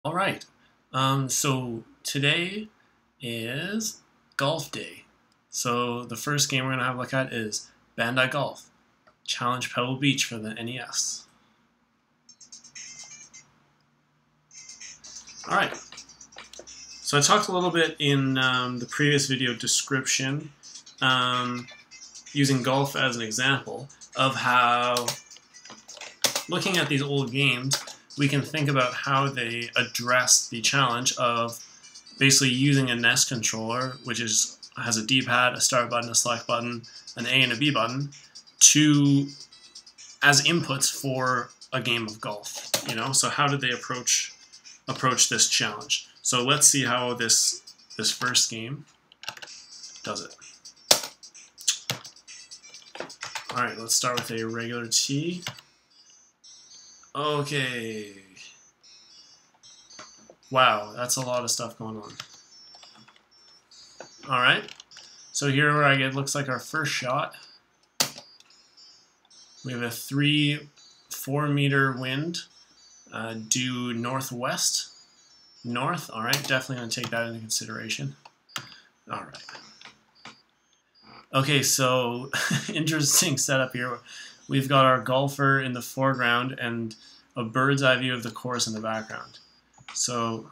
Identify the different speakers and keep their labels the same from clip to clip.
Speaker 1: All right. So today is golf day. So the first game we're gonna have a look at is Bandai Golf Challenge Pebble Beach for the NES. All right. So I talked a little bit in the previous video description, using golf as an example of how, looking at these old games, we can think about how they address the challenge of basically using a NES controller, which has a D-pad, a start button, a select button, an A and a B button, as inputs for a game of golf. So how did they approach this challenge? So let's see how this first game does it. All right, let's start with a regular tee. Okay. Wow, that's a lot of stuff going on. All right. So here where I get looks like our first shot. We have a 4 meter wind due northwest. North. All right, definitely going to take that into consideration. All right. Okay, so interesting setup here. We've got our golfer in the foreground and a bird's eye view of the course in the background. So,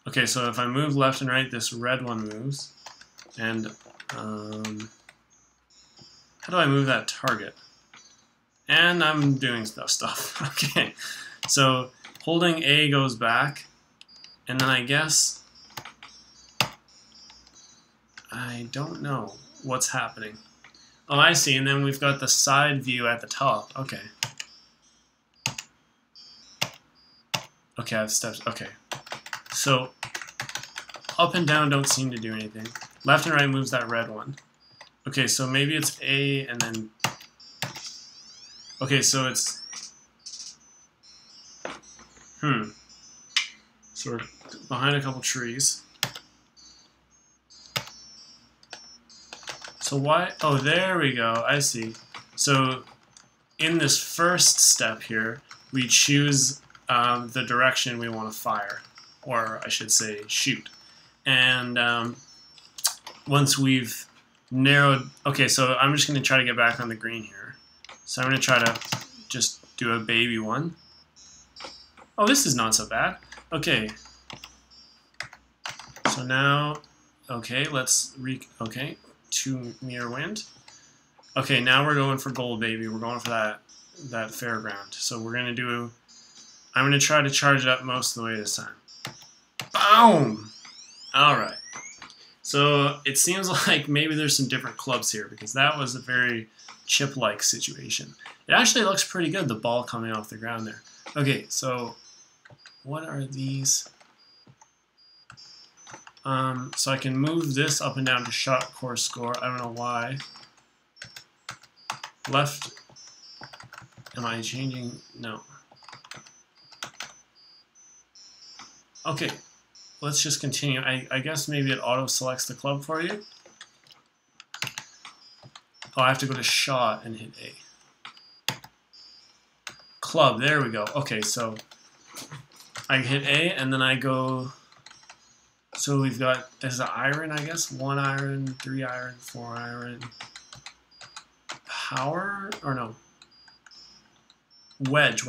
Speaker 1: okay, so if I move left and right, this red one moves. And how do I move that target? And I'm doing stuff. Okay, so holding A goes back, and then I guess I don't know what's happening. Oh, I see, and then we've got the side view at the top. Okay. Okay, I have steps. Okay. So, up and down don't seem to do anything. Left and right moves that red one. Okay, so maybe it's A and then... Okay, so it's... So we're behind a couple trees. So why? Oh, there we go. I see. So in this first step here, we choose the direction we want to fire, or I should say shoot. And once we've narrowed... Okay, so I'm just going to try to get back on the green here. So I'm going to try to just do a baby one. Oh, this is not so bad. Okay. So now, okay, okay. 2 meter wind. Okay, now we're going for gold, baby. We're going for that fairground. So we're gonna do. I'm gonna try to charge it up most of the way this time. Boom! All right. So it seems like maybe there's some different clubs here because that was a very chip-like situation. It actually looks pretty good. The ball coming off the ground there. Okay, so what are these? So I can move this up and down to shot course score. I don't know why. Left. Am I changing? No. Okay. Let's just continue. I guess maybe it auto selects the club for you. Oh, I have to go to shot and hit A. Club. There we go. Okay, so I hit A and then I go... So we've got, there's an iron, I guess. 1 iron, 3 iron, 4 iron. Power? Or no. Wedge.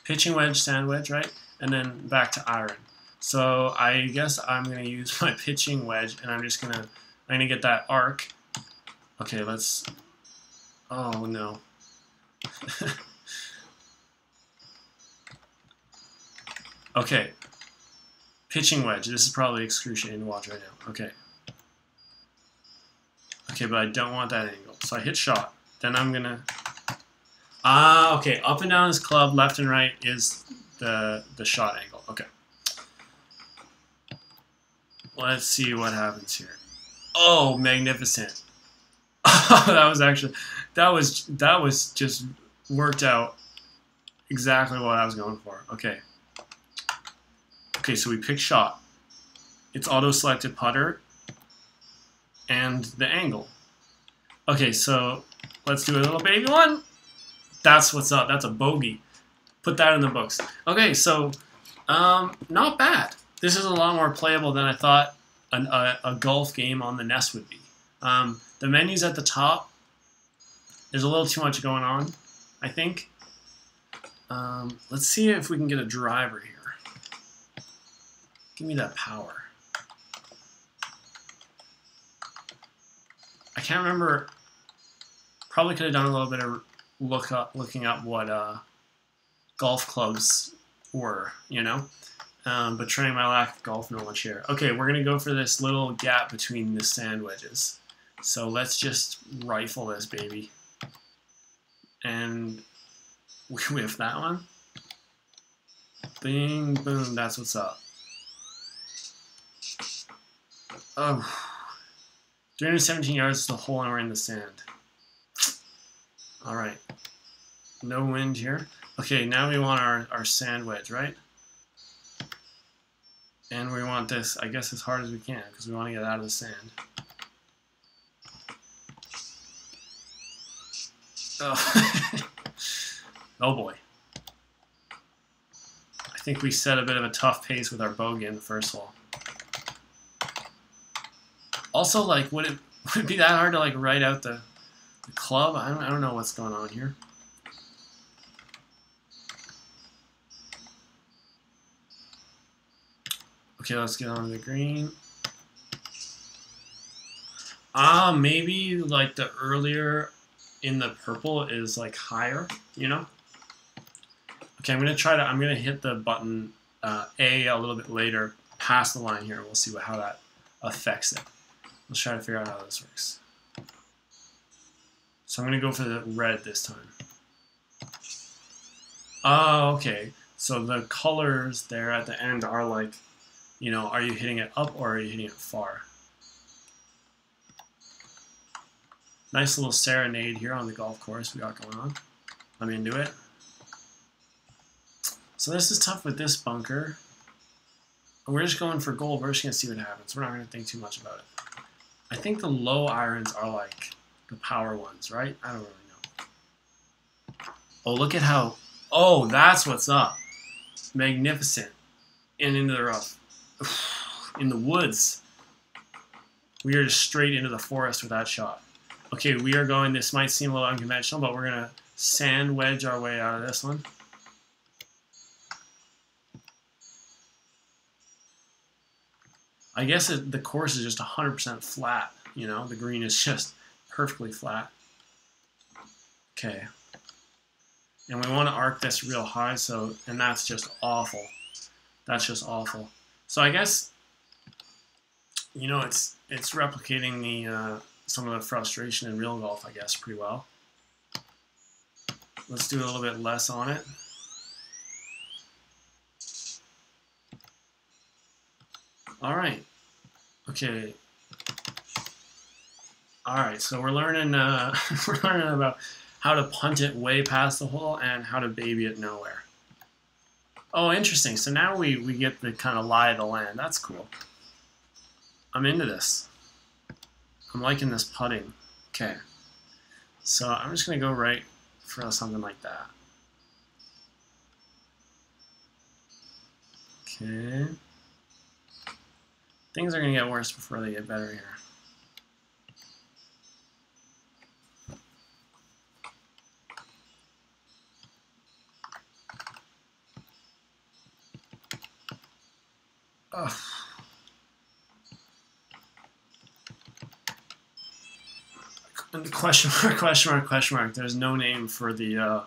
Speaker 1: Pitching wedge, sand wedge, right? And then back to iron. So I guess I'm going to use my pitching wedge, and I'm going to get that arc. Okay, let's, oh no. Okay. Pitching wedge. This is probably excruciating to watch right now. Okay. Okay, but I don't want that angle. So I hit shot. Then I'm going to... okay. Up and down is club. Left and right is the shot angle. Okay. Let's see what happens here. Oh, magnificent. That was just worked out exactly what I was going for. Okay. Okay, so we pick shot. It's auto-selected putter and the angle. Okay, so let's do a little baby one. That's what's up. That's a bogey. Put that in the books. Okay, so not bad. This is a lot more playable than I thought a golf game on the NES would be. The menus at the top, there's a little too much going on, I think. Let's see if we can get a driver here. Give me that power. I can't remember. Probably could have done a little bit of looking up what golf clubs were, you know? Betraying my lack of golf knowledge here. Okay, we're going to go for this little gap between the sand wedges. So let's just rifle this baby. And we whiff that one. Bing, boom, that's what's up. Oh. 317 yards is the hole and we're in the sand. Alright. No wind here. Okay, now we want our sand wedge, right? And we want this, I guess, as hard as we can, because we want to get out of the sand. Oh, oh boy. I think we set a bit of a tough pace with our bogey in the first hole. Also, like, would it be that hard to, like, write out the club? I don't know what's going on here. Okay, let's get on the green. Maybe like the earlier in the purple is like higher, you know? Okay, I'm gonna hit the button A a little bit later past the line here. We'll see how that affects it. Let's try to figure out how this works. So I'm gonna go for the red this time. Oh, okay. So the colors there at the end are like, you know, are you hitting it up or are you hitting it far? Nice little serenade here on the golf course we got going on. I'm into it. So this is tough with this bunker. We're just going for gold. We're just going to see what happens. We're not going to think too much about it. I think the low irons are like the power ones, right? I don't really know. Oh, look at how... Oh, that's what's up. Magnificent. And into the rough. In the woods. We are just straight into the forest with that shot. Okay, we are going, this might seem a little unconventional, but we're going to sand wedge our way out of this one. I guess the course is just 100% flat, you know? The green is just perfectly flat. Okay. And we want to arc this real high, so, and that's just awful. That's just awful. So I guess, you know, it's replicating the some of the frustration in real golf, I guess, pretty well. Let's do a little bit less on it. All right. Okay. All right. So we're learning we're learning about how to punt it way past the hole and how to baby it nowhere. Oh, interesting. So now we get the kind of lie of the land. That's cool. I'm into this. I'm liking this putting. Okay. So I'm just going to go right for something like that. Okay. Things are going to get worse before they get better here. Ugh. Question mark, question mark, question mark. There's no name for the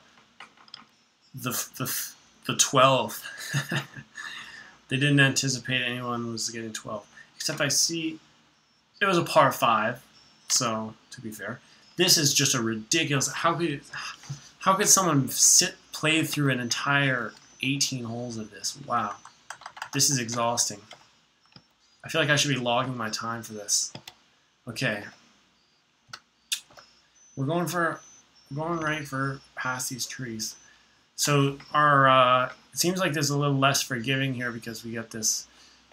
Speaker 1: 12. They didn't anticipate anyone was getting 12. Except I see it was a par 5. So to be fair, this is just a ridiculous. How could someone play through an entire 18 holes of this? Wow. This is exhausting. I feel like I should be logging my time for this. Okay. We're going right for past these trees. So our it seems like there's a little less forgiving here because we get this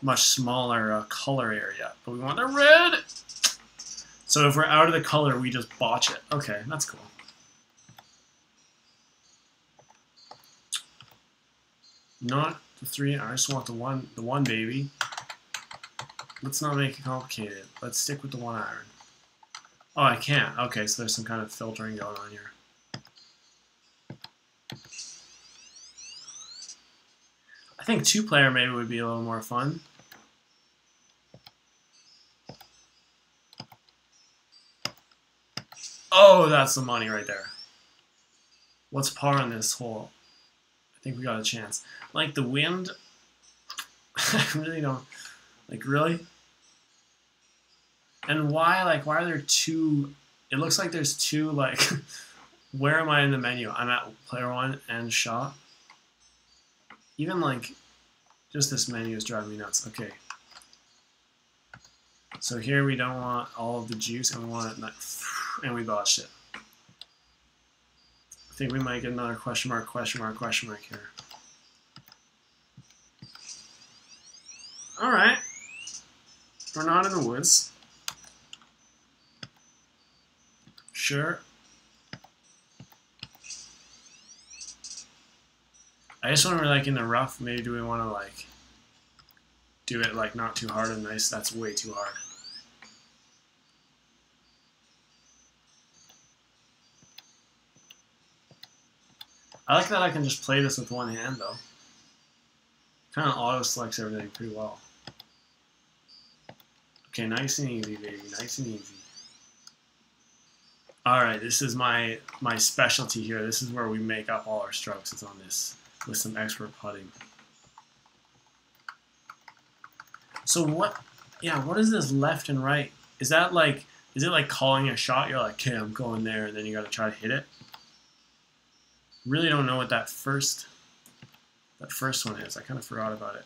Speaker 1: much smaller color area. But we want the red. So if we're out of the color, we just botch it. Okay, that's cool. Not the 3. I just want the one baby. Let's not make it complicated. Let's stick with the 1 iron. Oh, I can't. Okay, so there's some kind of filtering going on here. I think 2-player maybe would be a little more fun. Oh, that's the money right there. What's par on this hole? I think we got a chance. Like the wind, I really don't. Like, really? And why, like, why are there 2? It looks like there's 2, like, where am I in the menu? I'm at player 1 and shot. Even, like, just this menu is driving me nuts. Okay. So here we don't want all of the juice, and we want it, and we botched it. I think we might get another question mark here. Alright. We're not in the woods. Sure. I just want to, like, in the rough, maybe do we want to, like, do it, like, not too hard and nice? That's way too hard. I like that I can just play this with one hand, though. Kind of auto-selects everything pretty well. Okay, nice and easy, baby. Nice and easy. Alright, this is my specialty here. This is where we make up all our strokes. It's on this with some expert putting. So what is this left and right? Is that like, is it like calling a shot? You're like, okay, I'm going there, and then you gotta try to hit it? Really don't know what that first one is. I kind of forgot about it.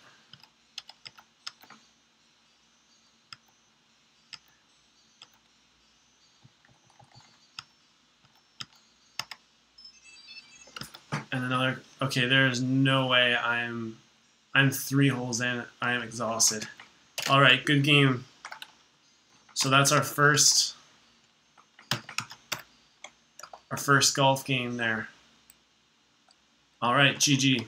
Speaker 1: And another, okay, there's no way I'm 3 holes in. I am exhausted. All right, good game. So that's our first golf game there. All right, GG.